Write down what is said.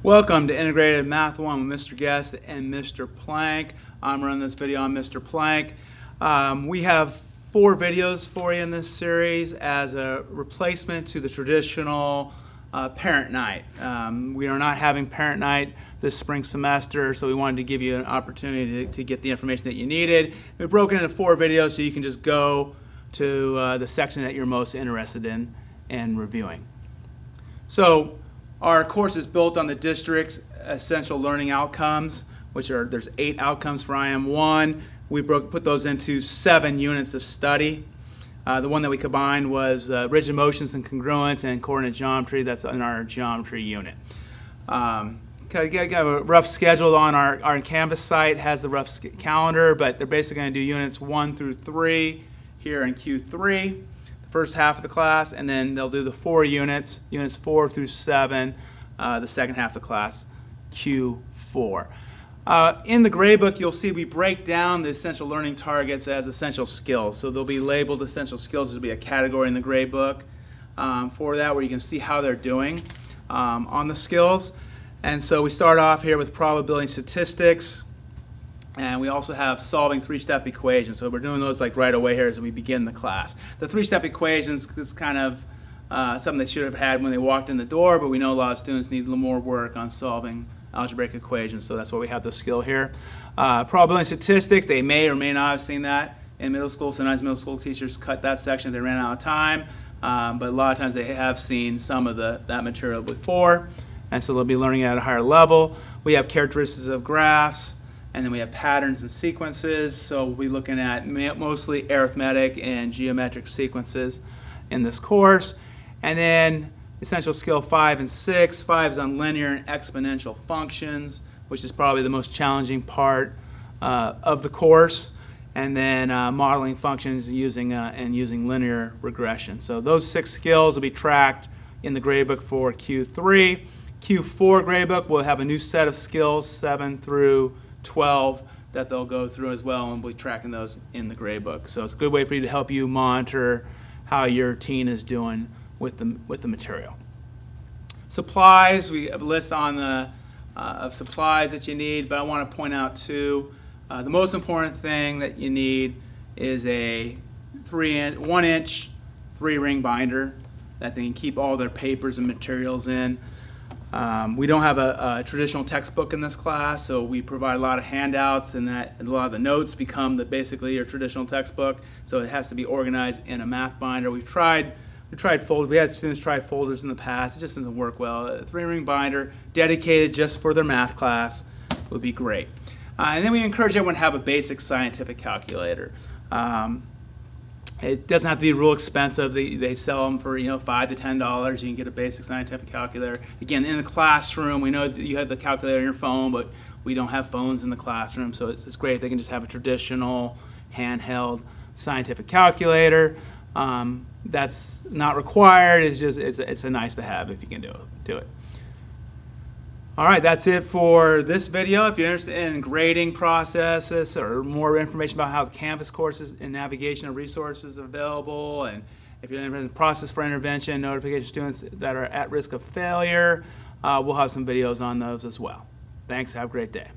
Welcome to Integrated Math 1 with Mr. Guest and Mr. Plank. I'm running this video on Mr. Plank. We have 4 videos for you in this series as a replacement to the traditional parent night. We are not having parent night this spring semester, so we wanted to give you an opportunity to get the information that you needed. We've broken into 4 videos so you can just go to the section that you're most interested in and reviewing. So our course is built on the district essential learning outcomes, which are, there's 8 outcomes for IM1. We put those into 7 units of study. The one that we combined was rigid motions and congruence and coordinate geometry. That's in our geometry unit. Got a rough schedule on our Canvas site, has the rough calendar, but they're basically going to do units 1 through 3 here in Q3. First half of the class, and then they'll do the 4 units 4 through 7, the second half of the class, Q4. In the grade book, you'll see we break down the essential learning targets as essential skills. So they'll be labeled essential skills. There'll be a category in the grade book for that where you can see how they're doing on the skills. And so we start off here with probability and statistics. And we also have solving 3-step equations. So we're doing those like right away here as we begin the class. The 3-step equations is kind of something they should have had when they walked in the door, but we know a lot of students need a little more work on solving algebraic equations, so that's why we have this skill here. Probability and statistics, they may or may not have seen that in middle school. Sometimes middle school teachers cut that section if they ran out of time, but a lot of times they have seen some of that material before, and so they'll be learning at a higher level. We have characteristics of graphs, and then we have patterns and sequences, so we'll be looking at mostly arithmetic and geometric sequences in this course. And then essential skill 5 and 6. 5 is on linear and exponential functions, which is probably the most challenging part of the course. And then modeling functions using linear regression. So those 6 skills will be tracked in the gradebook for Q3. Q4 gradebook will have a new set of skills, 7 through 12, that they'll go through as well, and we'll be tracking those in the gradebook. So it's a good way for you to help you monitor how your teen is doing with the material. Supplies, we have a list on the of supplies that you need, but I want to point out too, the most important thing that you need is a 1-inch 3-ring binder that they can keep all their papers and materials in. We don't have a traditional textbook in this class, so we provide a lot of handouts, and a lot of the notes become basically your traditional textbook. So it has to be organized in a math binder. We tried folders. We had students try folders in the past. It just doesn't work well. A 3-ring binder dedicated just for their math class would be great. And then we encourage everyone to have a basic scientific calculator. It doesn't have to be real expensive. They sell them for $5 to $10. You can get a basic scientific calculator. Again, in the classroom, we know that you have the calculator on your phone, but we don't have phones in the classroom, so it's great if they can just have a traditional handheld scientific calculator. That's not required. It's a nice to have if you can do it. All right, that's it for this video. If you're interested in grading processes or more information about how the Canvas courses and navigation of resources are available, and if you're interested in the process for intervention, notification students that are at risk of failure, we'll have some videos on those as well. Thanks. Have a great day.